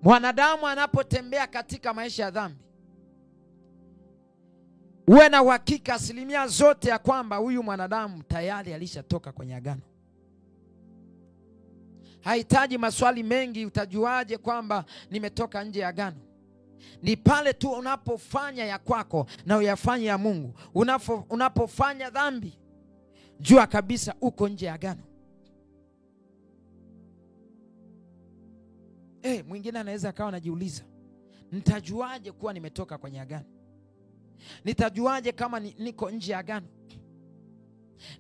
Mwanadamu anapotembea katika maisha ya dhambi, uwe na uhakika asilimia zote ya kwamba huyu mwanadamu tayari alishatoka kwenye agano. Hahitaji maswali mengi. Utajuaje kwamba nimetoka nje ya agano? Ni pale tu unapofanya ya kwako na uyafanye ya Mungu. Unapofanya dhambi, jua kabisa uko nje ya agano. Mwingine anaweza akawa anajiuliza, nitajuaje kuwa nimetoka kwenye agano? Nitajuaje kama niko nje ya agano?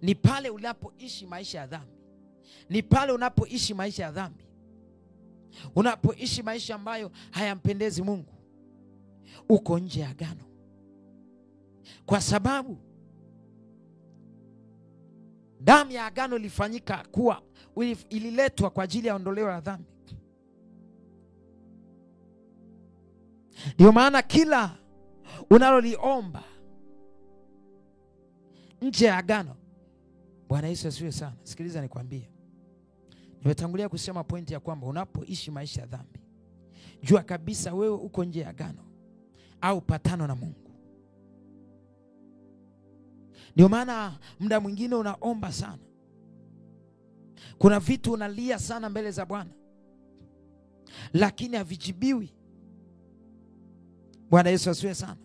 Ni pale unapoishi maisha ya dhambi. Ni pale unapoishi maisha ya dhambi, unapoishi maisha ambayo hayampendezi Mungu, uko nje ya agano. Kwa sababu damu ya agano ilifanyika kuwa, ililetwa kwa ajili ya ondoleo la dhambi. Ndio maana kila unaloliomba nje ya agano, Bwana Yesu asifiwe sana. Sikiliza nikwambie, nimetangulia kusema pointi ya kwamba unapoishi maisha ya dhambi, jua kabisa wewe uko nje ya agano au patano na Mungu. Ndio maana muda mwingine unaomba sana, kuna vitu unalia sana mbele za Bwana, lakini havijibiwi. Bwana Yesu asifiwe sana.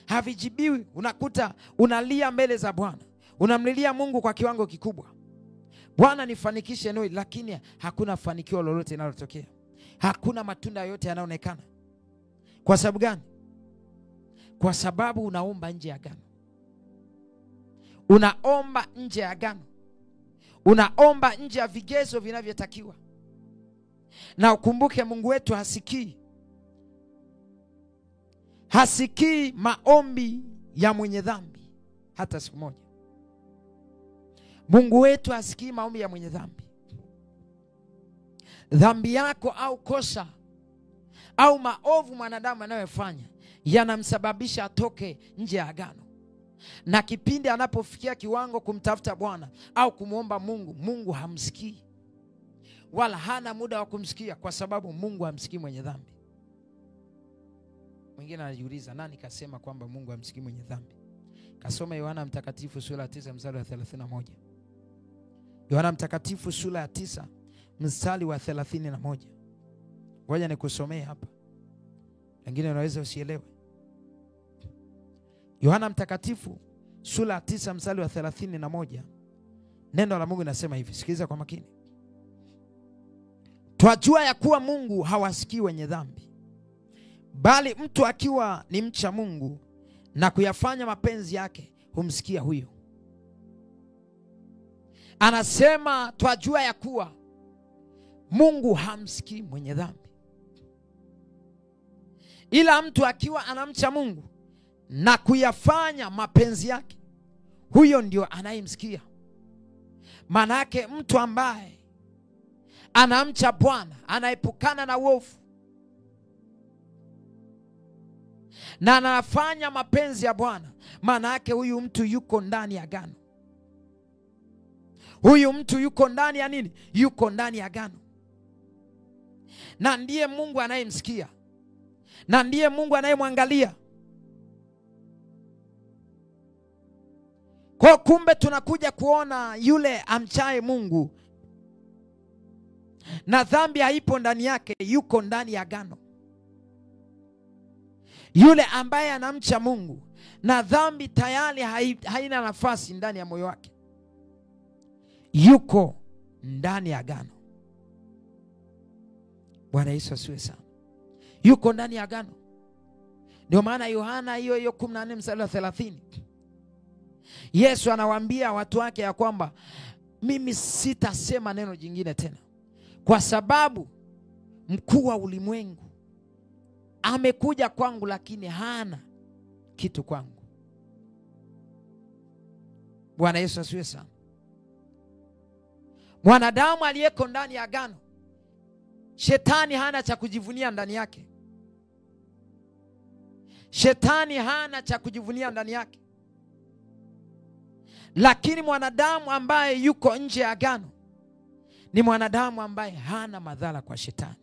Havijibiwi. Unakuta unalia mbele za Bwana, unamlilia Mungu kwa kiwango kikubwa, Bwana nifanikishe eneo, lakini hakuna fanikio lolote linalotokea. Hakuna matunda yote yanayoonekana. Kwa sababu gani? Kwa sababu unaomba nje ya agano. Unaomba nje ya agano. Unaomba nje ya vigezo vinavyotakiwa. Na ukumbuke Mungu wetu hasikii maombi ya mwenye dhambi hata siku moja. Mungu wetu hasikii maombi ya mwenye dhambi. Dhambi yako au kosa au maovu mwanadamu anayofanya yanamsababisha atoke nje ya agano. Na kipindi anapofikia kiwango kumtafuta Bwana au kumuomba Mungu, Mungu hamsikii, wala hana muda wa kumsikia, kwa sababu Mungu hamsikii mwenye dhambi. Mwingine anajiuliza, nani kasema kwamba Mungu hamsikii mwenye dhambi? Kasoma Yohana Mtakatifu sura ya 9 mstari wa 31. Yohana Mtakatifu sura ya 9 mstari wa 31. Ngoja nikusomee hapa, wengine unaweza usielewe. Yohana Mtakatifu sura ya 9 mstari wa 31. Neno la Mungu linasema hivi, sikiliza kwa makini. Twajua ya kuwa Mungu hawasikii wenye dhambi, bali mtu akiwa ni mcha Mungu na kuyafanya mapenzi yake humsikia huyo. Anasema twajua ya kuwa Mungu hamsikii mwenye dhambi, ila mtu akiwa anamcha Mungu na kuyafanya mapenzi yake, huyo ndio anayemsikia. Maana yake mtu ambaye anamcha Bwana, anaepukana na uovu na anafanya mapenzi ya Bwana, maana yake huyu mtu yuko ndani ya agano. Huyu mtu yuko ndani ya nini? Yuko ndani ya agano. Na ndiye Mungu anayemsikia, na ndiye Mungu anayemwangalia. Kwa kumbe tunakuja kuona yule amchaye Mungu na dhambi haipo ndani yake, yuko ndani ya agano. Yule ambaye anamcha Mungu na dhambi tayari haina nafasi ndani ya moyo wake, yuko ndani ya agano. Bwana Yesu asiwe sana. Yuko ndani ya agano. Ndio maana Yohana hiyo 14 mstari wa 30, Yesu anawaambia watu wake ya kwamba mimi sitasema neno jingine tena, kwa sababu mkuu wa ulimwengu amekuja kwangu, lakini hana kitu kwangu. Bwana Yesu asiwe sana. Mwanadamu aliyeko ndani ya agano, shetani hana cha kujivunia ndani yake. Shetani hana cha kujivunia ndani yake. Lakini mwanadamu ambaye yuko nje ya agano ni mwanadamu ambaye hana madhara kwa shetani.